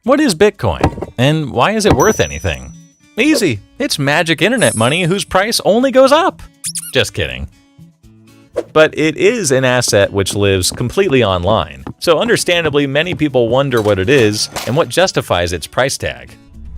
What is Bitcoin, and why is it worth anything? Easy, it's magic internet money whose price only goes up. Just kidding. But it is an asset which lives completely online, so understandably many people wonder what it is and what justifies its price tag.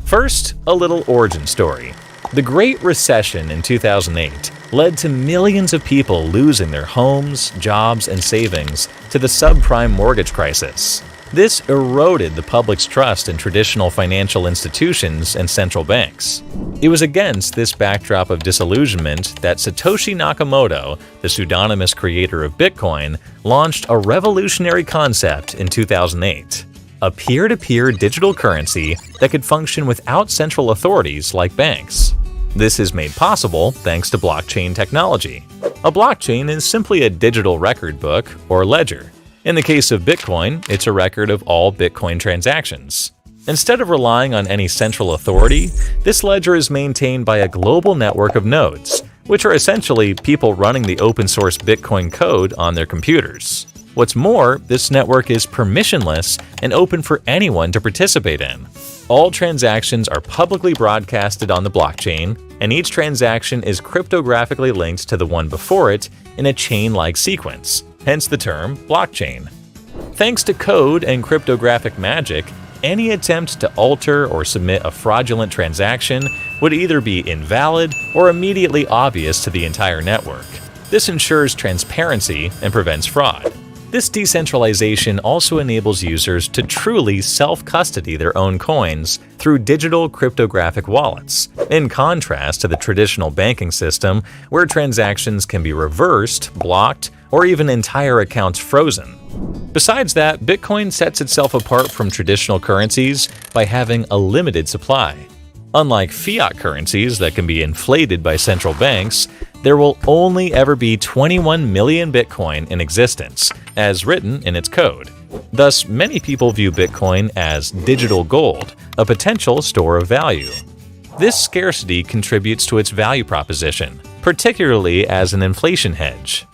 First, a little origin story. The Great Recession in 2008 led to millions of people losing their homes, jobs, and savings to the subprime mortgage crisis. This eroded the public's trust in traditional financial institutions and central banks. It was against this backdrop of disillusionment that Satoshi Nakamoto, the pseudonymous creator of Bitcoin, launched a revolutionary concept in 2008: a peer-to-peer digital currency that could function without central authorities like banks. This is made possible thanks to blockchain technology. A blockchain is simply a digital record book or ledger. In the case of Bitcoin, it's a record of all Bitcoin transactions. Instead of relying on any central authority, this ledger is maintained by a global network of nodes, which are essentially people running the open-source Bitcoin code on their computers. What's more, this network is permissionless and open for anyone to participate in. All transactions are publicly broadcasted on the blockchain, and each transaction is cryptographically linked to the one before it in a chain-like sequence, hence the term blockchain. Thanks to code and cryptographic magic, any attempt to alter or submit a fraudulent transaction would either be invalid or immediately obvious to the entire network. This ensures transparency and prevents fraud. This decentralization also enables users to truly self-custody their own coins through digital cryptographic wallets, in contrast to the traditional banking system where transactions can be reversed, blocked, or even entire accounts frozen. Besides that, Bitcoin sets itself apart from traditional currencies by having a limited supply. Unlike fiat currencies that can be inflated by central banks, there will only ever be 21 million Bitcoin in existence, as written in its code. Thus, many people view Bitcoin as digital gold, a potential store of value. This scarcity contributes to its value proposition, particularly as an inflation hedge.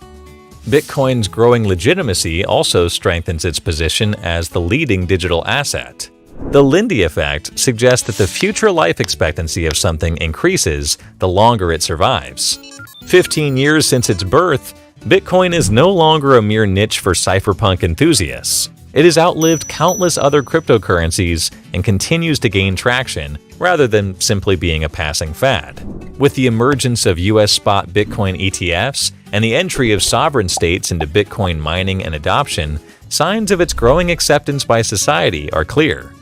Bitcoin's growing legitimacy also strengthens its position as the leading digital asset. The Lindy effect suggests that the future life expectancy of something increases the longer it survives. 15 years since its birth, Bitcoin is no longer a mere niche for cypherpunk enthusiasts. It has outlived countless other cryptocurrencies and continues to gain traction rather than simply being a passing fad. With the emergence of US spot Bitcoin ETFs and the entry of sovereign states into Bitcoin mining and adoption, signs of its growing acceptance by society are clear.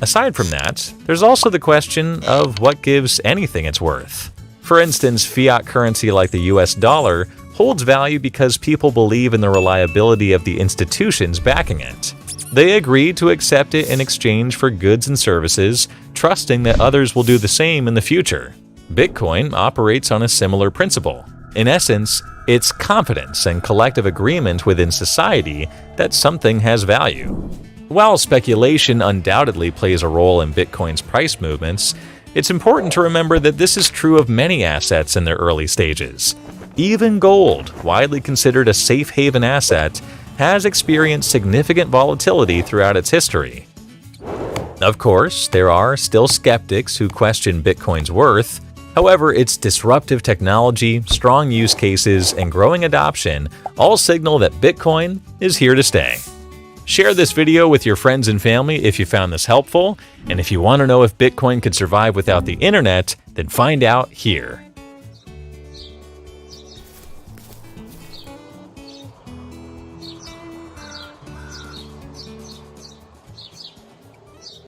Aside from that, there's also the question of what gives anything its worth. For instance, fiat currency like the US dollar holds value because people believe in the reliability of the institutions backing it. They agree to accept it in exchange for goods and services, trusting that others will do the same in the future. Bitcoin operates on a similar principle. In essence, it's confidence and collective agreement within society that something has value. While speculation undoubtedly plays a role in Bitcoin's price movements, it's important to remember that this is true of many assets in their early stages. Even gold, widely considered a safe haven asset, has experienced significant volatility throughout its history. Of course, there are still skeptics who question Bitcoin's worth. However, its disruptive technology, strong use cases, and growing adoption all signal that Bitcoin is here to stay. Share this video with your friends and family if you found this helpful, and if you want to know if Bitcoin could survive without the internet, then find out here.